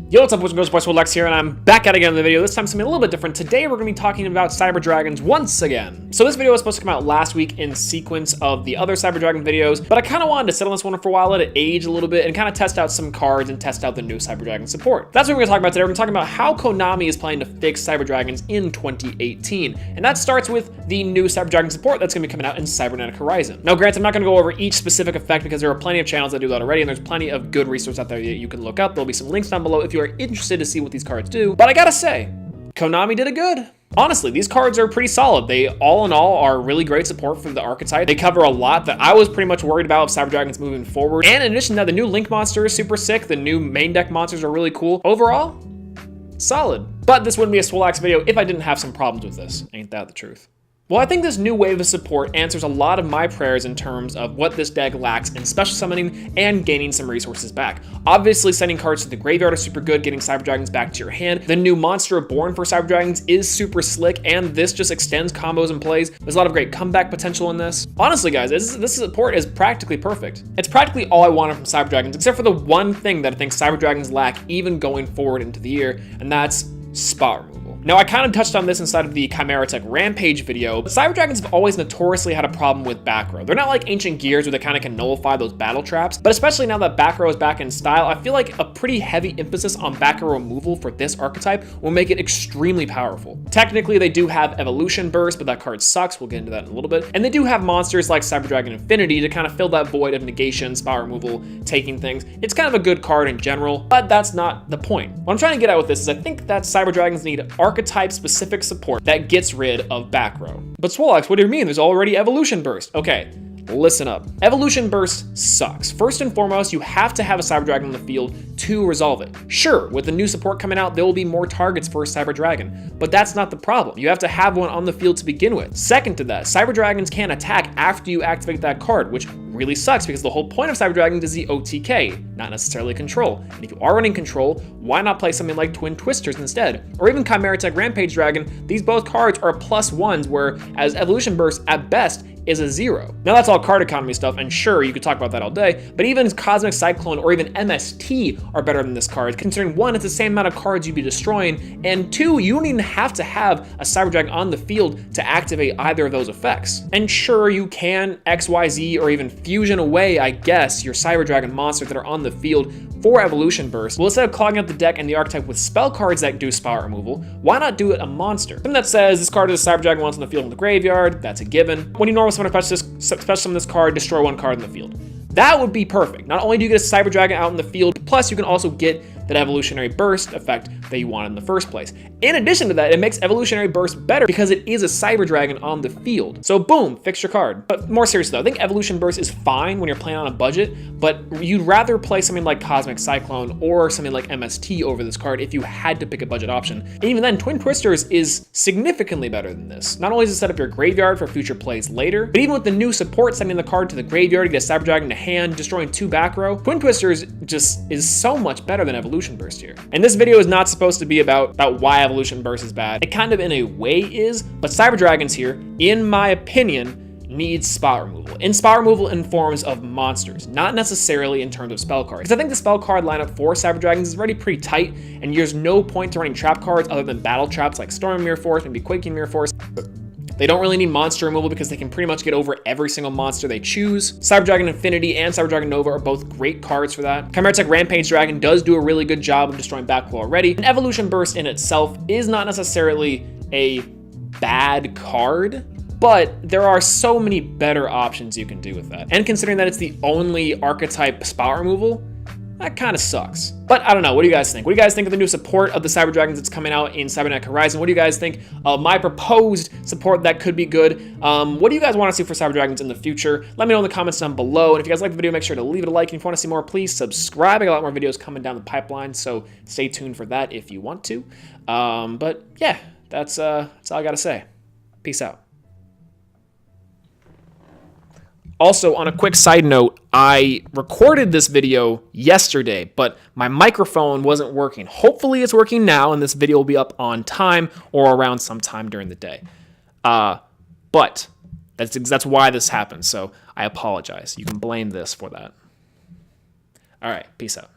Yo, what's up, boys and girls? Swolelax here, and I'm back at it again in the video. This time something a little bit different. Today we're going to be talking about Cyber Dragons once again. So this video was supposed to come out last week in sequence of the other Cyber Dragon videos, but I kind of wanted to sit on this one for a while, let it age a little bit, and kind of test out some cards and test out the new Cyber Dragon support. That's what we're going to talk about today. We're going to talk about how Konami is planning to fix Cyber Dragons in 2018, and that starts with the new Cyber Dragon support that's going to be coming out in Cybernetic Horizon. Now, granted, I'm not going to go over each specific effect because there are plenty of channels that do that already, and there's plenty of good resources out there that you can look up. There'll be some links down below if you are interested to see what these cards do. But I gotta say, Konami did it good. Honestly, these cards are pretty solid. They, all in all, are really great support for the archetype. They cover a lot that I was pretty much worried about with Cyber Dragons moving forward. And in addition to that, the new Link monster is super sick. The new main deck monsters are really cool. Overall, solid. But this wouldn't be a Swolelax video if I didn't have some problems with this. Ain't that the truth? Well, I think this new wave of support answers a lot of my prayers in terms of what this deck lacks in special summoning and gaining some resources back. Obviously, sending cards to the graveyard is super good, getting Cyber Dragons back to your hand. The new Monster Reborn for Cyber Dragons is super slick, and this just extends combos and plays. There's a lot of great comeback potential in this. Honestly, guys, this support is practically perfect. It's practically all I wanted from Cyber Dragons, except for the one thing that I think Cyber Dragons lack even going forward into the year, and that's spot removal. Now, I kind of touched on this inside of the Chimera Tech Rampage video, but Cyber Dragons have always notoriously had a problem with back row. They're not like Ancient Gears where they kind of can nullify those battle traps, but especially now that back row is back in style, I feel like a pretty heavy emphasis on back row removal for this archetype will make it extremely powerful. Technically, they do have Evolution Burst, but that card sucks. We'll get into that in a little bit. And they do have monsters like Cyber Dragon Infinity to kind of fill that void of negation, spell removal, taking things. It's kind of a good card in general, but that's not the point. What I'm trying to get at with this is I think that Cyber Dragons need archetype-specific support that gets rid of back row. But Swolelax, what do you mean? There's already Evolution Burst. Okay, listen up. Evolution Burst sucks. First and foremost, you have to have a Cyber Dragon on the field to resolve it. Sure, with the new support coming out, there will be more targets for a Cyber Dragon, but that's not the problem. You have to have one on the field to begin with. Second to that, Cyber Dragons can't attack after you activate that card, which really sucks because the whole point of Cyber Dragons is the OTK, not necessarily control. And if you are running control, why not play something like Twin Twisters instead? Or even Chimera Tech Rampage Dragon, these both cards are +1s, whereas Evolution Burst at best is a 0. Now that's all card economy stuff, and sure, you could talk about that all day, but even Cosmic Cyclone or even MST are better than this card, considering one, it's the same amount of cards you'd be destroying, and two, you don't even have to have a Cyber Dragon on the field to activate either of those effects. And sure, you can XYZ or even fusion away, I guess, your Cyber Dragon monsters that are on the field for Evolution Burst. Well, instead of clogging up the deck and the archetype with spell cards that do spell removal, why not do it a monster? Something that says this card is a Cyber Dragon once on the field in the graveyard, that's a given. When you normally summon a special summon this card, destroy one card in the field. That would be perfect. Not only do you get a Cyber Dragon out in the field, plus you can also get that Evolutionary Burst effect that you wanted in the first place. In addition to that, it makes Evolutionary Burst better because it is a Cyber Dragon on the field. So boom, fix your card. But more seriously though, I think Evolution Burst is fine when you're playing on a budget, but you'd rather play something like Cosmic Cyclone or something like MST over this card if you had to pick a budget option. And even then, Twin Twisters is significantly better than this. Not only does it set up your graveyard for future plays later, but even with the new support sending the card to the graveyard to get a Cyber Dragon to hand, destroying 2 back row, Twin Twisters just is so much better than Evolution Burst here. And this video is not supposed to be about why Evolution Burst is bad. It kind of in a way is, but Cyber Dragons here, in my opinion, needs spot removal. And spot removal in forms of monsters, not necessarily in terms of spell cards. Because I think the spell card lineup for Cyber Dragons is already pretty tight, and there's no point to running trap cards other than battle traps like Storm Mirror Force, maybe Quaking Mirror Force. They don't really need monster removal because they can pretty much get over every single monster they choose. Cyber Dragon Infinity and Cyber Dragon Nova are both great cards for that. Chimera Tech Rampage Dragon does do a really good job of destroying back row already. And Evolution Burst in itself is not necessarily a bad card, but there are so many better options you can do with that. And considering that it's the only archetype spell removal, that kind of sucks. But I don't know, what do you guys think? What do you guys think of the new support of the Cyber Dragons that's coming out in Cybernetic Horizon? What do you guys think of my proposed support that could be good? What do you guys want to see for Cyber Dragons in the future? Let me know in the comments down below. And if you guys like the video, make sure to leave it a like. And if you want to see more, please subscribe. I got a lot more videos coming down the pipeline, so stay tuned for that if you want to. But yeah, that's all I gotta say. Peace out. Also, on a quick side note, I recorded this video yesterday, but my microphone wasn't working. Hopefully it's working now, and this video will be up on time or around sometime during the day. But that's why this happened, so I apologize. You can blame this for that. All right, peace out.